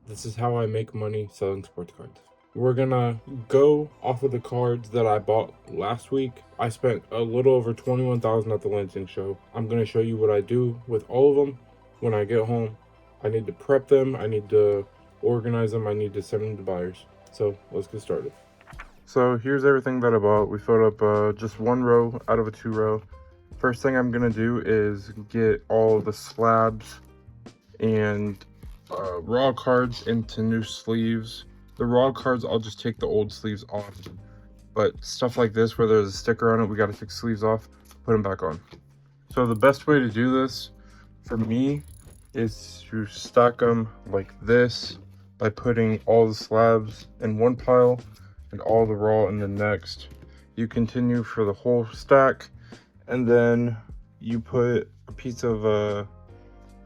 This is how I make money selling sports cards. We're gonna go off of the cards that I bought last week. I spent a little over 21,000 at the Lansing show. I'm gonna show you what I do with all of them when I get home. I need to prep them, I need to organize them, I need to send them to buyers. So let's get started. So here's everything that I bought. We filled up just one row out of a 2-row. First thing I'm gonna do is get all the slabs and raw cards into new sleeves. The raw cards, I'll just take the old sleeves off, but stuff like this where there's a sticker on it, we got to take sleeves off, put them back on. So the best way to do this for me is to stack them like this by putting all the slabs in one pile and all the raw in the next. You continue for the whole stack, and then you put a piece of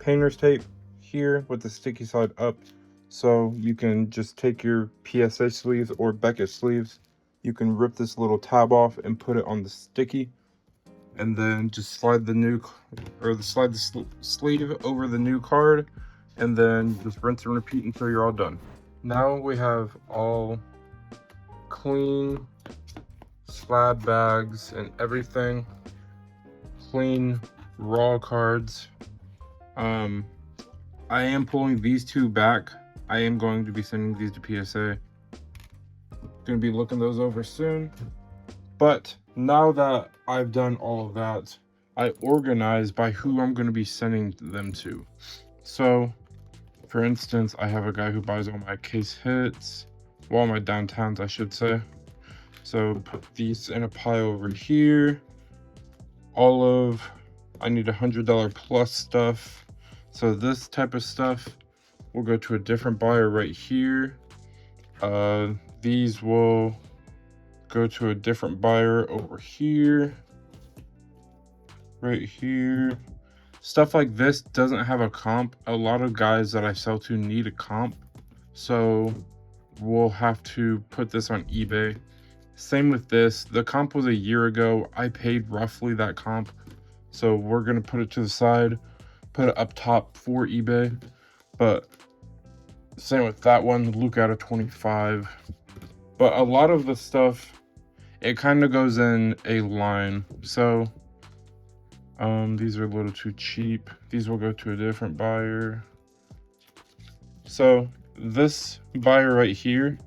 painter's tape here with the sticky side up, so you can just take your PSA sleeves or Beckett sleeves, you can rip this little tab off and put it on the sticky, and then just slide the sleeve over the new card, and then just rinse and repeat until you're all done. Now we have all clean slab bags and everything, clean raw cards. I am pulling these two back. I am going to be sending these to PSA. Gonna be looking those over soon. But now that I've done all of that, I organize by who I'm going to be sending them to. So, for instance, I have a guy who buys all my case hits, well, my downtowns, I should say. So put these in a pile over here. I need $100 plus stuff. So this type of stuff will go to a different buyer right here. These will go to a different buyer over here, right here. Stuff like this doesn't have a comp. A lot of guys that I sell to need a comp, so we'll have to put this on eBay. Same with this. The comp was a year ago. I paid roughly that comp, so we're gonna put it to the side, put it up top for eBay. But same with that one, Luke out of 25. But a lot of the stuff, it kind of goes in a line. So these are a little too cheap. These will go to a different buyer. So this buyer right here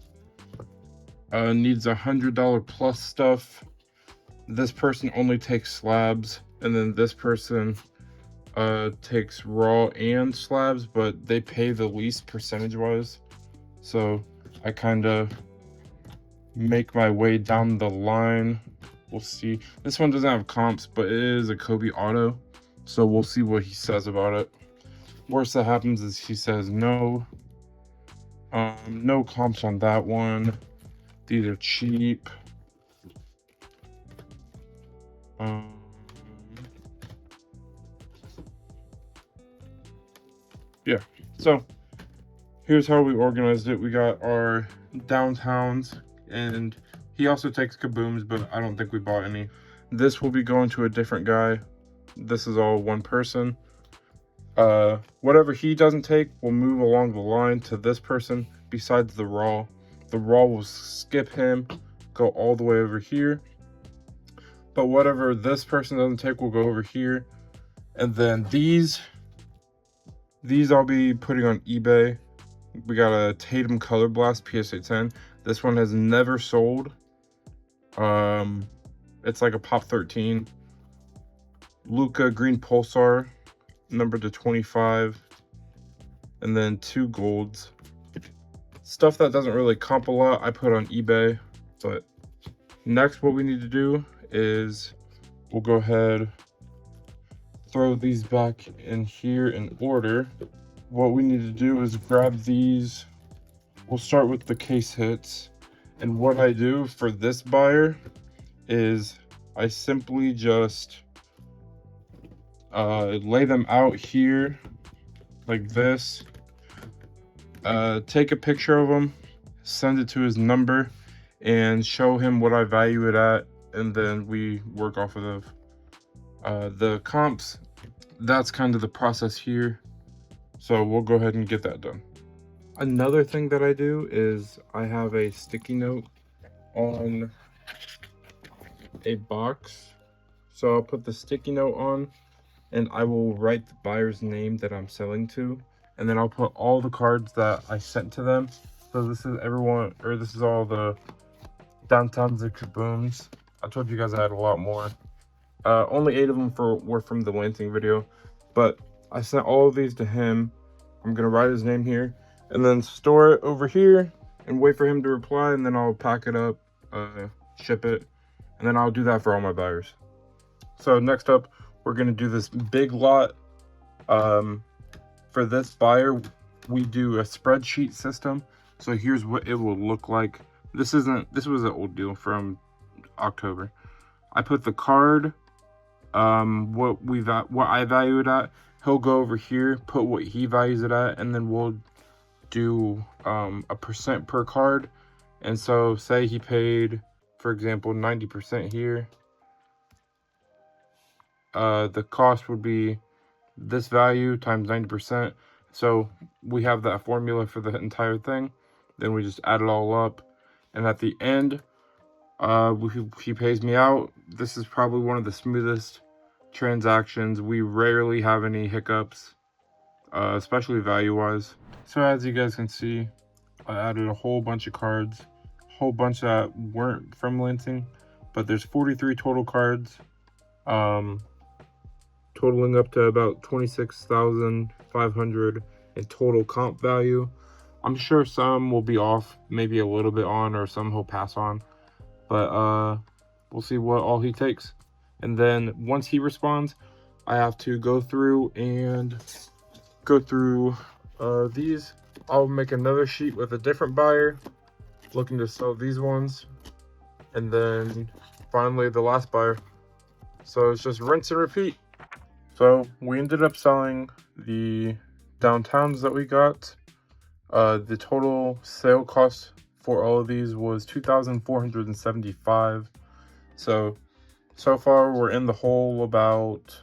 needs $100 plus stuff. This person only takes slabs, and then this person takes raw and slabs, but they pay the least percentage wise. So I kind of make my way down the line. We'll see. This one doesn't have comps, but it is a Kobe auto, so we'll see what he says about it. Worst that happens is he says no. No comps on that one. These are cheap. Yeah, so here's how we organized it. We got our downtowns, and he also takes kabooms, but I don't think we bought any. This will be going to a different guy. This is all one person. Whatever he doesn't take will move along the line to this person besides the raw. The raw will skip him, go all the way over here. But whatever this person doesn't take will go over here. And then these I'll be putting on eBay. We got a Tatum Color Blast PSA 10. This one has never sold. It's like a Pop 13. Luka Green Pulsar, numbered to 25. And then 2 golds. Stuff that doesn't really comp a lot, I put on eBay. But next, what we need to do is we'll go ahead, throw these back in here in order. What we need to do is grab these. We'll start with the case hits. And what I do for this buyer is I simply just lay them out here like this. Take a picture of them, send it to his number, and show him what I value it at, and then we work off of the comps. That's kind of the process here, so we'll go ahead and get that done. Another thing that I do is I have a sticky note on a box. So I'll put the sticky note on and I will write the buyer's name that I'm selling to. And then I'll put all the cards that I sent to them. So this is everyone, or this is all the downtowns and kabooms. I told you guys I had a lot more. Only 8 of them were from the Lansing video, but I sent all of these to him. I'm gonna write his name here and then store it over here and wait for him to reply, and then I'll pack it up, ship it, and then I'll do that for all my buyers. So next up, we're gonna do this big lot. For this buyer, we do a spreadsheet system. So here's what it will look like. This was an old deal from October. I put the card, what I value it at. He'll go over here, put what he values it at, and then we'll do a percent per card. And so say he paid, for example, 90% here. The cost would be this value times 90%. So we have that formula for the entire thing. Then we just add it all up. And at the end, he pays me out. This is probably one of the smoothest transactions. We rarely have any hiccups, especially value-wise. So as you guys can see, I added a whole bunch of cards, a whole bunch that weren't from Lansing, but there's 43 total cards, totaling up to about 26,500 in total comp value. I'm sure some will be off, maybe a little bit on, or some he'll pass on, but we'll see what all he takes. And then once he responds, I have to go through these. I'll make another sheet with a different buyer looking to sell these ones, and then finally the last buyer. So it's just rinse and repeat. So we ended up selling the downtowns that we got. The total sale cost for all of these was $2,475. So far we're in the hole about,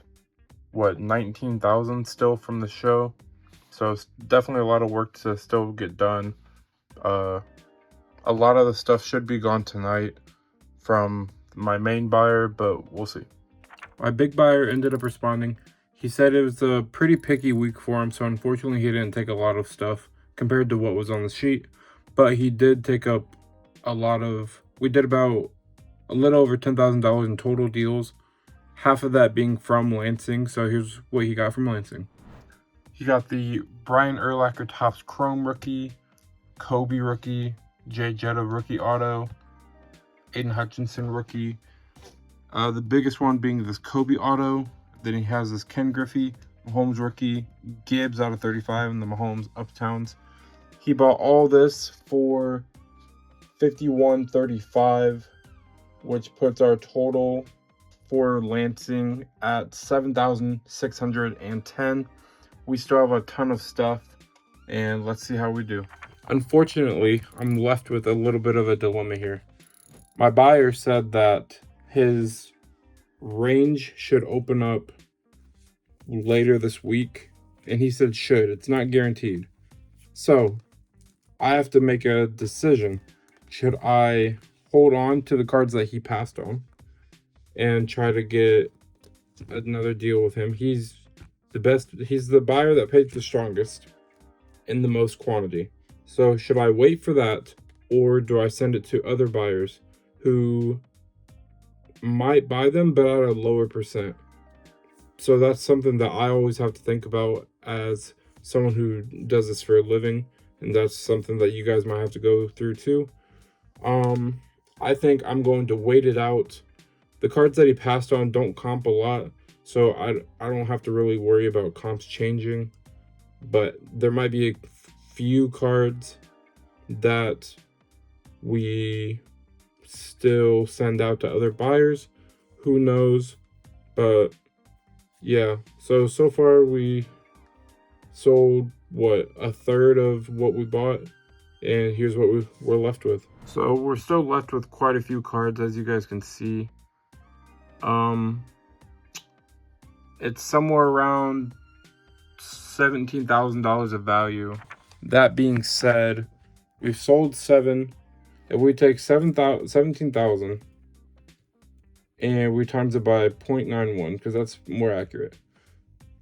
what, 19,000 still from the show. So it's definitely a lot of work to still get done. A lot of the stuff should be gone tonight from my main buyer, but we'll see. My big buyer ended up responding. He said it was a pretty picky week for him, so unfortunately he didn't take a lot of stuff compared to what was on the sheet, but he did take up a lot of, we did about a little over $10,000 in total deals, half of that being from Lansing. So here's what he got from Lansing. He got the Brian Urlacher Topps Chrome rookie, Kobe rookie, Jay Jetta rookie auto, Aiden Hutchinson rookie, the biggest one being this Kobe auto. Then he has this Ken Griffey, Mahomes rookie, Gibbs out of 35, and the Mahomes Uptowns. He bought all this for $51.35, which puts our total for Lansing at $7,610. We still have a ton of stuff, and let's see how we do. Unfortunately, I'm left with a little bit of a dilemma here. My buyer said that his range should open up later this week, and he said should. It's not guaranteed. So I have to make a decision. Should I hold on to the cards that he passed on and try to get another deal with him? He's the best. He's the buyer that paid the strongest in the most quantity. So should I wait for that, or do I send it to other buyers who might buy them but at a lower percent? So that's something that I always have to think about as someone who does this for a living, and that's something that you guys might have to go through too. I think I'm going to wait it out. The cards that he passed on don't comp a lot, so I don't have to really worry about comps changing, but there might be a few cards that we still send out to other buyers. Who knows? But yeah, so far we sold, what, a third of what we bought, and here's what we're left with. So we're still left with quite a few cards, as you guys can see. It's somewhere around $17,000 of value That being said, we've sold 7. If we take 17,000 and we times it by 0.91, because that's more accurate,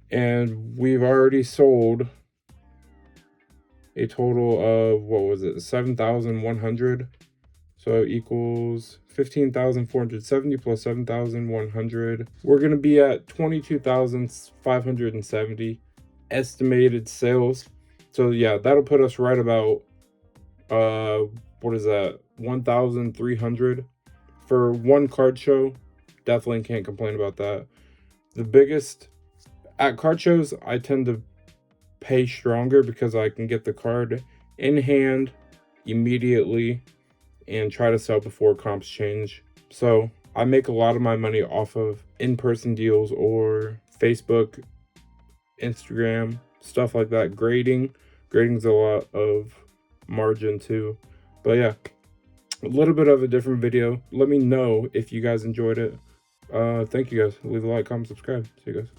and we've already sold a total of, what was it, 7,100. So it equals 15,470 plus 7,100. We're going to be at 22,570 estimated sales. So yeah, that'll put us right about, what is that, 1,300 for one card show. Definitely can't complain about that. The biggest, at card shows, I tend to pay stronger because I can get the card in hand immediately and try to sell before comps change. So I make a lot of my money off of in-person deals or Facebook, Instagram, stuff like that. Grading's a lot of margin too. But yeah, a little bit of a different video. Let me know if you guys enjoyed it. Thank you guys. Leave a like, comment, subscribe. See you guys.